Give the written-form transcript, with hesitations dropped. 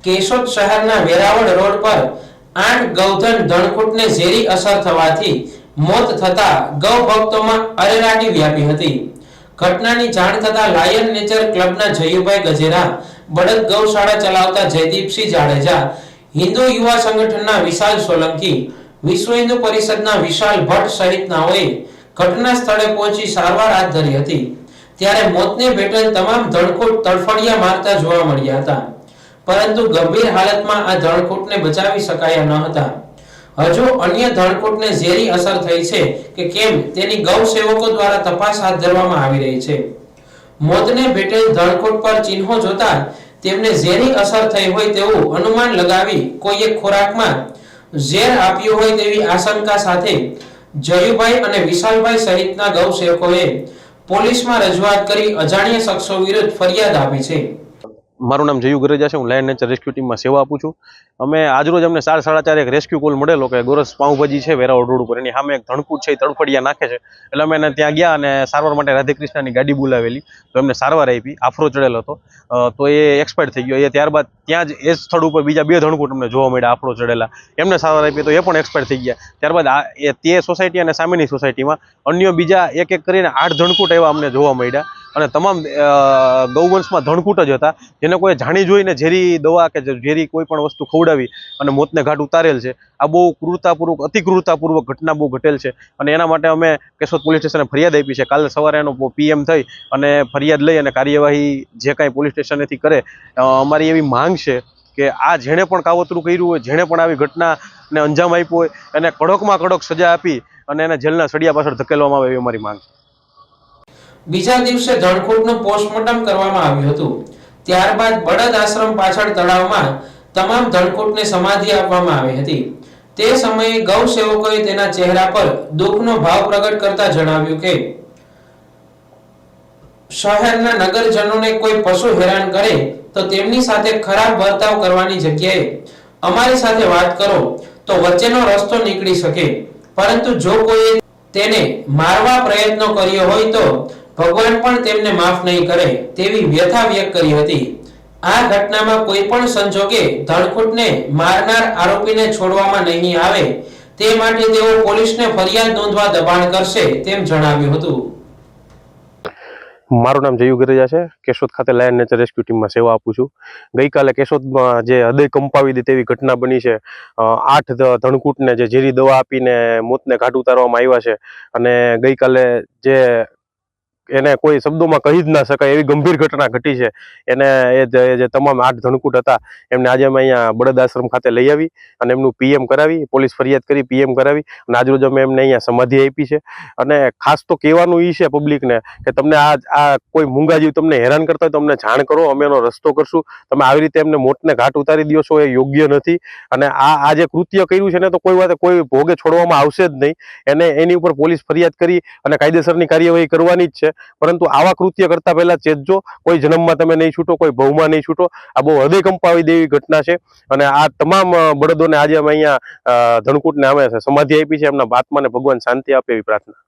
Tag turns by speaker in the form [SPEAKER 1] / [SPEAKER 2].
[SPEAKER 1] કેશોદ શહેરના વેરાવળ રોડ પર 8 ગૌધન ધણકૂટને ઝેરી અસર થવાથી મોત થતા ગૌ ભક્તોમાં અરેરાટી વ્યાપી હતી। ઘટનાની જાણ થતા લાયન નેચર ક્લબના જયુભાઈ ગજેરા, બળદ ગૌશાળા ચલાવતા જયદીપસિંહ જાડેજા, હિન્દુ યુવા સંગઠનના વિશાલ સોલંકી, વિશ્વ હિન્દુ પરિષદના વિશાલ ભટ્ટ સહિતનાઓએ ઘટના સ્થળે પહોંચી સારવાર હાથ ધરી હતી। ત્યારે મોતને ભેટેલ તમામ ધણકૂટ તડફડિયા મારતા જોવા મળ્યા હતા, પરંતુ ગંભીર હાલતમાં આ ધણકૂટને બચાવી શકાયા ન હતા। હજુ અન્ય ધણકૂટને ઝેરી અસર થઈ છે કે કેમ તેની ગૌ સેવકો દ્વારા તપાસ હાથ ધરવામાં આવી રહી છે। મોતને ભેટેલ ધણકૂટ પર ચિહ્નો જોતા તેમને ઝેરી અસર થઈ હોય તેવું અનુમાન લગાવી કોઈએ ખોરાકમાં ઝેર આપ્યું હોય તેવી આશંકા સાથે જયુભાઈ અને વિશાલભાઈ સહિતના ગૌ સેવકોએ પોલીસમાં રજૂઆત કરી અજાણ્યા શખ્સો વિરુદ્ધ ફરિયાદ આપી છે।
[SPEAKER 2] મારું નામ જયુ ગરેજા છે। હું લાયન નેચર રેસ્ક્યુ ટીમમાં સેવા આપું છું। અમે આજરોજ અમને 4:30 એક રેસ્ક્યુ કોલ મળેલો કે ગોરસ પાઉંભાજી છે વેરાવળ રોડ ઉપર, એની સામે એક ધણકૂટ છે એ તડફડિયા નાખે છે। એટલે અમે એને ત્યાં ગયા અને સારવાર માટે રાધેકૃષ્ણની ગાડી બોલાવેલી, તો એમને સારવાર આપી। આફરો ચડેલો હતો તો એ એક્સપાયર થઈ ગયો। એ ત્યારબાદ ત્યાં જ એ સ્થળ ઉપર બીજા 2 ધણકૂટ અમને જોવા મળ્યા આફરો ચડેલા, એમને સારવાર આપી તો એ પણ એક્સપાયર થઈ ગયા। ત્યારબાદ તે સોસાયટી અને સામેની સોસાયટીમાં અન્ય બીજા એક કરીને 8 ધણકૂટ એવા અમને જોવા મળ્યા અને તમામ ગૌવંશમાં ધણકૂટ જ હતા, જેને કોઈ જાણી જોઈને ઝેરી દવા કે ઝેરી કોઈ પણ વસ્તુ ખવડાવી અને મોતને ઘાટ ઉતારેલ છે। આ બહુ ક્રૂરતાપૂર્વક, અતિ ક્રૂરતાપૂર્વક ઘટના બહુ ઘટેલ છે અને એના માટે અમે કેશોદ પોલીસ સ્ટેશને ફરિયાદ આપી છે। કાલે સવારે એનો PM થઈ અને ફરિયાદ લઈ અને કાર્યવાહી જે કાંઈ પોલીસ સ્ટેશનેથી કરે। અમારી એવી માંગ છે કે આ જેણે પણ કાવતરું કર્યું હોય, જેણે પણ આવી ઘટનાને અંજામ આપ્યો હોય, એને કડકમાં કડક સજા આપી અને એને જેલના સળિયા પાછળ ધકેલવામાં આવે એવી અમારી માંગ છે।
[SPEAKER 1] બીજા દિવસે ધણકૂટનું પોસ્ટમોર્ટમ કરવામાં આવ્યું હતું। ત્યારબાદ બળદ આશ્રમ પાછળ તળાવમાં તમામ ધણકૂટને સમાધિ આપવામાં આવી હતી। તે સમયે ગૌ સેવકોએ તેના ચહેરા પર દુઃખનો ભાવ પ્રગટ કરતા જણાવ્યું કે શહેરના નગરજનોને કોઈ પશુ હેરાન કરે તો તેમની સાથે ખરાબ વર્તાવ કરવાની જગ્યાએ અમારી સાથે વાત કરો તો વચ્ચેનો રસ્તો નીકળી શકે, પરંતુ જો કોઈ તેને મારવા પ્રયત્ન કર્યો હોય તો ભગવાન પણ તેમને માફ નહીં કરે તેવી વ્યથા વ્યક્ત કરી હતી। આ ઘટનામાં કોઈ પણ સંજોગે ધણકૂટને મારનાર આરોપીને છોડવામાં નહીં આવે તે માટે તેઓ પોલીસને ફરિયાદ નોંધવા દબાણ કરશે તેમ જણાવ્યું હતું।
[SPEAKER 2] મારું નામ જયુ ગરેજા છે। કેશોદ ખાતે લાયન નેચર રેસ્ક્યુ ટીમમાં સેવા આપું છું। ગઈકાલે કેશોદમાં જે હૃદય કંપાવી દે તેવી ઘટના બની છે। 8 ધણકૂટને જે ઝેરી દવા આપીને મોતને ઘાટ ઉતારવામાં આવ્યા છે અને ગઈકાલે એને કોઈ શબ્દોમાં કહી જ ના શકાય એવી ગંભીર ઘટના ઘટી છે। એને જે તમામ 8 ધણકૂટ હતા એમને આજે અમે અહીંયા બળદ આશ્રમ ખાતે લઈ આવી અને એમનું PM કરાવી, પોલીસ ફરિયાદ કરી PM કરાવી અને આજરોજ અમે એમને અહીંયા સમાધિ આપી છે। અને ખાસ તો કહેવાનું એ છે પબ્લિકને કે તમને આ કોઈ મૂંગા જીવ તમને હેરાન કરતા હોય તો અમને જાણ કરો, અમે એનો રસ્તો કરશું। તમે આવી રીતે એમને મોતને ઘાટ ઉતારી દો છો એ યોગ્ય નથી અને આ જે કૃત્ય કર્યું છે ને તો કોઈ વાતે કોઈ ભોગે છોડવામાં આવશે જ નહીં। એની ઉપર પોલીસ ફરિયાદ કરી અને કાયદેસરની કાર્યવાહી કરવાની જ છે, પરંતુ આવા કૃત્ય કરતા પહેલા ચેતજો। કોઈ જન્મમાં તમે નહીં છૂટો, કોઈ ભવમાં નહીં છૂટો। આ બહુ હૃદય કંપાવી દેવી ઘટના છે અને આ તમામ બળદોને આજે અમે અહીંયા ધણકૂટને અમે સમાધિ આપી છે। એમના આત્માને ભગવાન શાંતિ આપે એવી પ્રાર્થના।